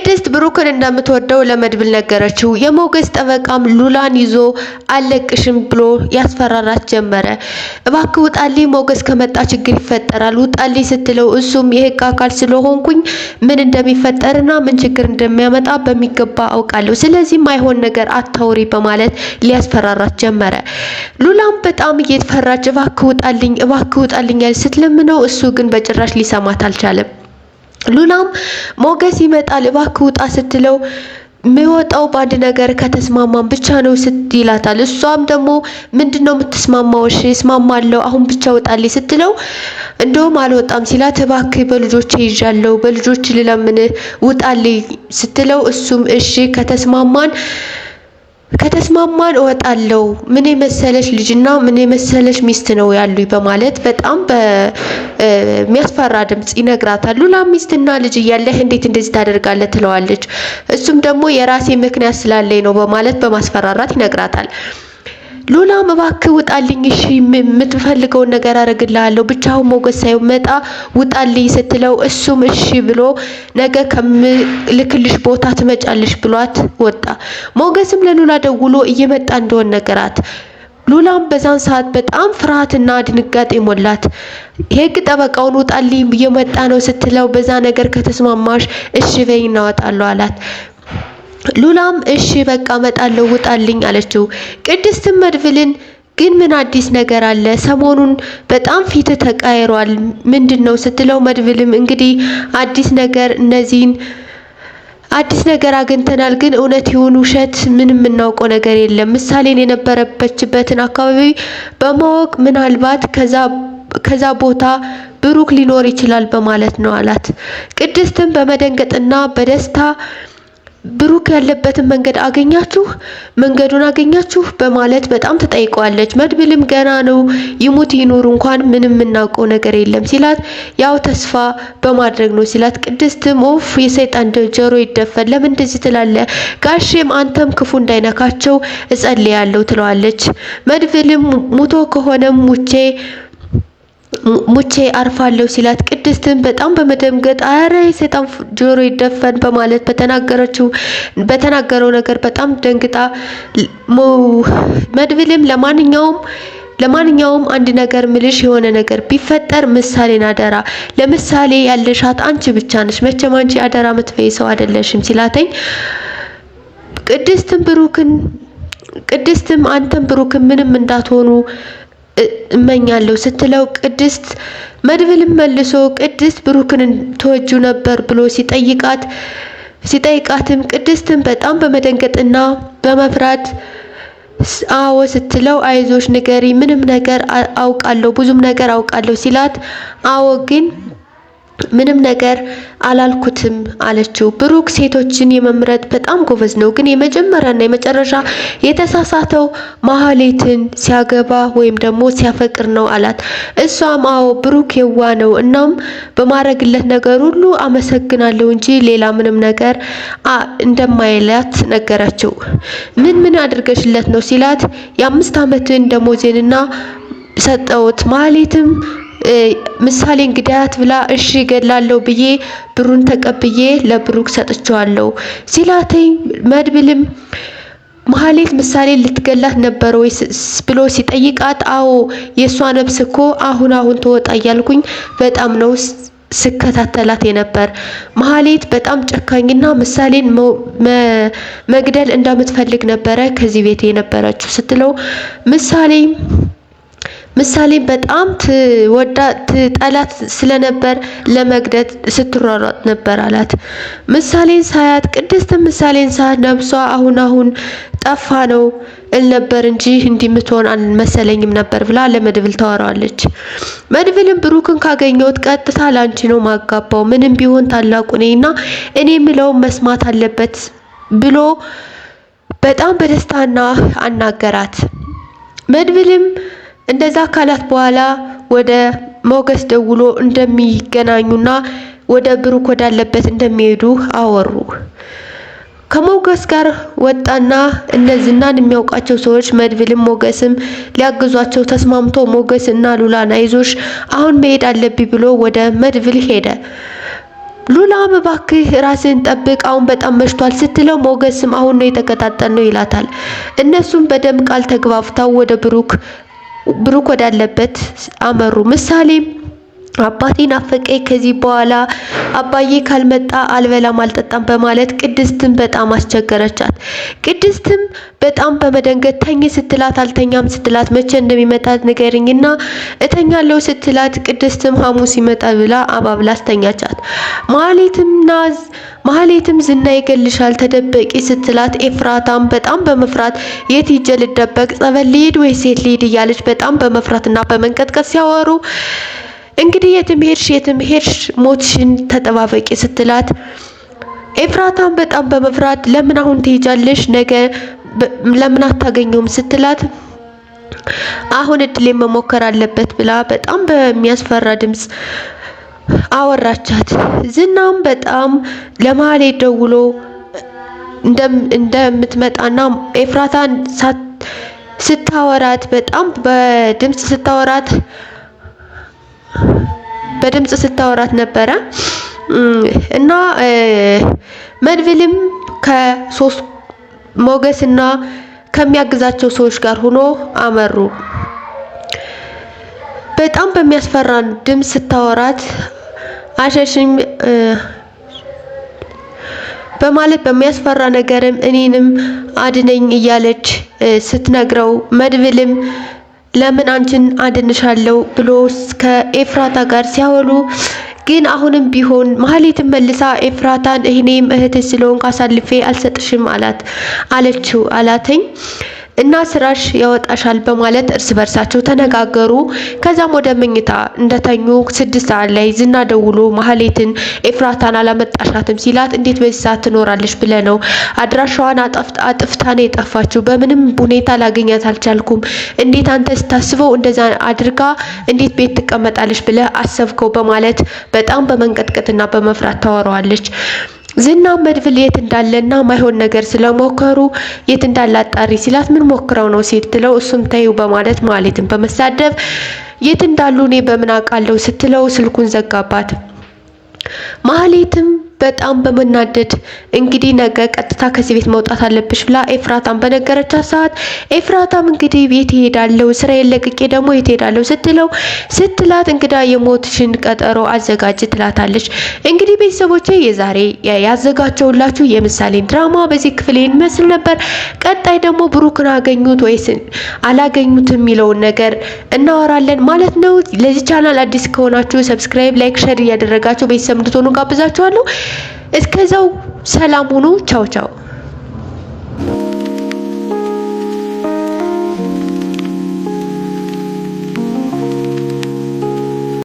ቅድስት ብሩክን እንደምትወደው ለመድብል ነገረችው። የሞገስ ጠበቃም ሉላን ይዞ አለቅሽም ብሎ ያስፈራራት ጀመረ። እባክህ ውጣልኝ፣ ሞገስ ከመጣ ችግር ይፈጠራል፣ ውጣልኝ ስትለው እሱም የህግ አካል ስለሆንኩኝ ምን እንደሚፈጠርና ምን ችግር እንደሚያመጣ በሚገባ አውቃለሁ፣ ስለዚህ ማይሆን ነገር አታውሪ በማለት ሊያስፈራራት ጀመረ። ሉላም በጣም እየተፈራች እባክህ ውጣልኝ ስትለምነው እሱ ግን በጭራሽ ሊሰማት አልቻለም። ሉላም ሞገስ ይመጣል እባክህ ውጣ ስትለው የሚወጣው ባንድ ነገር ከተስማማን ብቻ ነው ይላታል። እሷም ደግሞ ምንድነው የምትስማማው? እሺ እስማማለሁ አሁን ብቻ ውጣልኝ ስትለው እንደውም አልወጣም ሲላት እባክህ በልጆቼ ይዣለሁ በልጆች ልለምን ውጣልኝ ስትለው እሱም እሺ ከተስማማን እወጣለሁ ምን የመሰለሽ ልጅና ምን የመሰለሽ ሚስት ነው ያሉኝ በማለት በጣም በሚያስፈራ ድምጽ ይነግራታል። ሉላ ሚስትና ልጅ እያለህ እንዴት እንደዚህ ታደርጋለህ ትለዋለች። እሱም ደግሞ የራሴ ምክንያት ስላለኝ ነው በማለት በማስፈራራት ይነግራታል። ሉላም እባክህ ውጣልኝ እሺ የምትፈልገውን ነገር አደርግልሃለሁ ብቻውን ሞገስ ሳይመጣ ውጣልኝ ስትለው እሱም እሺ ብሎ ነገ ከምልክልሽ ቦታ ትመጫለሽ ብሏት ወጣ። ሞገስም ለሉላ ደውሎ እየመጣ እንደሆነ ነገራት። ሉላም በዛን ሰዓት በጣም ፍርሃትና ድንጋጤ ሞላት። የህግ ጠበቃውን ውጣልኝ እየመጣ ነው ስትለው በዛ ነገር ከተስማማሽ እሺ በይ እናወጣለሁ አላት። ሉላም እሺ በቃ መጣለው ውጣልኝ አለችው። ቅድስትም መድብልን ግን ምን አዲስ ነገር አለ? ሰሞኑን በጣም ፊት ተቀያይሯል ምንድነው ስትለው መድብልም እንግዲህ አዲስ ነገር አግኝተናል፣ ግን እውነት ይሁን ውሸት ምንም የምናውቀው ነገር የለም። ምሳሌን የነበረበችበትን አካባቢ በማወቅ ምናልባት ከዛ ቦታ ብሩክ ሊኖር ይችላል በማለት ነው አላት። ቅድስትም በመደንገጥና በደስታ ብሩክ ያለበትን መንገዱን አገኛችሁ በማለት በጣም ተጠይቀዋለች። መድብልም ገና ነው ይሙት ይኑር እንኳን ምንም የምናውቀው ነገር የለም ሲላት ያው ተስፋ በማድረግ ነው ሲላት ቅድስትም ኦፍ የሰይጣን ጆሮ ይደፈን ለምን እንደዚህ ትላለህ? ጋሼም አንተም ክፉ እንዳይነካቸው እጸልያለሁ ትለዋለች። መድብልም ሙቶ ከሆነም ሙቼ አርፋለሁ ሲላት ቅድስትን በጣም በመደንገጥ አረ የሰይጣን ጆሮ ይደፈን በማለት በተናገረው ነገር በጣም ደንግጣ መድብልም ለማንኛውም አንድ ነገር ምልሽ የሆነ ነገር ቢፈጠር ምሳሌን አደራ፣ ለምሳሌ ያለሻት አንቺ ብቻ ነሽ፣ መቼም አንቺ አደራ ምትፈይ ሰው አይደለሽም ሲላተኝ ቅድስትም አንተም ብሩክን ምንም እንዳትሆኑ እመኛለሁ ስትለው ቅድስት መድብልም መልሶ ቅድስት ብሩክን ተወጁ ነበር ብሎ ሲጠይቃትም ቅድስትም በጣም በመደንገጥና በመፍራት አዎ ስትለው አይዞሽ ንገሪ ምንም ነገር አውቃለሁ ብዙም ነገር አውቃለሁ ሲላት አዎ ግን ምንም ነገር አላልኩትም አለችው። ብሩክ ሴቶችን የመምረጥ በጣም ጎበዝ ነው፣ ግን የመጀመሪያና የመጨረሻ የተሳሳተው ማህሌትን ሲያገባ ወይም ደግሞ ሲያፈቅር ነው አላት። እሷም አዎ ብሩክ የዋ ነው፣ እናም በማረግለት ነገር ሁሉ አመሰግናለሁ እንጂ ሌላ ምንም ነገር እንደማይላት ነገረችው። ምን አድርገሽለት ነው ሲላት የ5 ዓመትን ደሞዜንና ሰጠውት። ማህሌትም ምሳሌ እንግዳያት ብላ እሺ ገድላለሁ ብዬ ብሩን ተቀብዬ ለብሩክ ሰጥቻለሁ ሲላተኝ መድብልም ማህሌት ምሳሌ ልትገላት ነበር ወይ ብሎ ሲጠይቃት አዎ የሷ ነፍስ እኮ አሁን ተወጣ እያልኩኝ በጣም ነው ስከታተላት የነበር። ማህሌት በጣም ጨካኝና ምሳሌን መግደል እንደምትፈልግ ነበረ ከዚህ ቤት የነበረችው ስትለው ምሳሌ በጣም ትጠላት ስለነበር ለመግደል ስትሯሯጥ ነበር አላት። ምሳሌን ሳያት ቅድስትም ምሳሌን ሳያት ነፍሷ አሁን ጠፋ ነው ነበር እንጂ እንዲምትሆን አልመሰለኝም ነበር ብላ ለመድብል ታወራለች። መድብልም ብሩክን ካገኘሁት ቀጥታ ላንቺ ነው ማጋባው፣ ምንም ቢሆን ታላቁ ነኝና እኔ የምለው መስማት አለበት ብሎ በጣም በደስታና አናገራት። መድብልም እንደዛ ካላት በኋላ ወደ ሞገስ ደውሎ እንደሚገናኙና ወደ ብሩክ ወዳለበት እንደሚሄዱ አወሩ። ከሞገስ ጋር ወጣና እነዚህናን የሚያውቃቸው ሰዎች መድብልም ሞገስም ሊያግዟቸው ተስማምቶ ሞገስ እና ሉላን አይዞሽ አሁን መሄድ አለብኝ ብሎ ወደ መድብል ሄደ። ሉላም እባክህ ራስን ጠብቅ አሁን በጣም መሽቷል ስትለው ሞገስም አሁን ነው የተከታተልነው ይላታል። እነሱም በደም ቃል ተግባብተው ወደ ብሩክ ወዳለበት አመሩ። ምሳሌም አባቴን አፈቀኝ ከዚህ በኋላ አባዬ ካልመጣ አልበላም አልጠጣም በማለት ቅድስትን በጣም አስቸገረቻት። ቅድስትም በጣም በመደንገጥ ተኝ ስትላት አልተኛም ስትላት መቼ እንደሚመጣ ንገሪኝና እተኛለሁ ስትላት ቅድስትም ሐሙስ ይመጣ ብላ አባብላ አስተኛቻት። ማህሌትም ዝና ይገልሻል ተደበቂ ስትላት ኤፍራታም በጣም በመፍራት የት ሂጄ ልደበቅ ጸበል ልሂድ ወይስ የት ልሂድ እያለች በጣም በመፍራትና በመንቀጥቀጥ ሲያወሩ እንግዲህ የትም ሄድሽ ሞትሽን ተጠባበቂ ስትላት ኤፍራታም በጣም በመፍራት ለምን አሁን ትሄጃለሽ ነገ ለምን አታገኘውም ስትላት አሁን እድሌ መሞከር አለበት ብላ በጣም በሚያስፈራ ድምጽ አወራቻት። ዝናም በጣም ለማህሌት ደውሎ እንደምትመጣና ኤፍራታን ስታወራት በጣም በድምጽ ስታወራት ነበረ እና መድብልም ከሶስት ሞገስና ከሚያግዛቸው ሰዎች ጋር ሆኖ አመሩ። በጣም በሚያስፈራ ድምጽ ስታወራት አሸሽም በማለት በሚያስፈራ ነገርም እኔንም አድነኝ እያለች ስትነግረው መድብልም ለምን አንቺን አድንሻለሁ ብሎ ከኤፍራታ ጋር ሲያወሉ ግን አሁንም ቢሆን ማህሌትን መልሳ ኤፍራታን እኔም እህትሽ ስለሆንኩ አሳልፌ አልሰጥሽም አላተኝ እና ስራሽ ያወጣሻል በማለት እርስ በርሳቸው ተነጋገሩ። ከዛም ወደ መኝታ እንደተኙ 6 ሰዓት ላይ ዝና ደውሎ ማህሌትን ኤፍራታን አላመጣሻትም ሲላት እንዴት በዚህ ሰዓት ትኖራለች ብለ ነው አድራሻዋን አጥፍታ ነው የጠፋችው በምንም ሁኔታ ላገኛት አልቻልኩም እንዴት አንተ ስታስበው እንደዛ አድርጋ እንዴት ቤት ትቀመጣለች ብለ አሰብከው በማለት በጣም በመንቀጥቀጥና በመፍራት ታወራዋለች። ዝና መድብል የት እንዳለና ማይሆን ነገር ስለሞከሩ የት እንዳለ አጣሪ ሲላት ምን ሞክረው ነው ስትለው እሱም ተይው በማለት ማህሌትን በመሳደብ የት እንዳሉ እኔ በምን አውቃለሁ ስትለው ስልኩን ዘጋባት። ማህሌትም በጣም በመናደድ እንግዲህ ነገ ቀጥታ ከዚህ ቤት መውጣት አለብሽ ብላ ኤፍራታም በነገረቻት ሰዓት ኤፍራታም እንግዲህ ቤት ይሄዳለው ስራዬን ለቅቄ ደግሞ የት ሄዳለው ስትላት እንግዳ የሞትሽን ቀጠሮ አዘጋጅ ትላታለች። እንግዲህ ቤተሰቦቼ የዛሬ ያዘጋጀውላችሁ የምሳሌን ድራማ በዚህ ክፍል ይመስል ነበር። ቀጣይ ደግሞ ብሩክን አገኙት ወይስ አላገኙት የሚለውን ነገር እናወራለን ማለት ነው። ለዚህ ቻናል አዲስ ከሆናችሁ ሰብስክራይብ፣ ላይክ፣ ሼር እያደረጋችሁ ቤተሰብ እንድትሆኑ ጋብዛችኋለሁ። እስከዛው ሰላም ሁኑ። ቻው ቻው።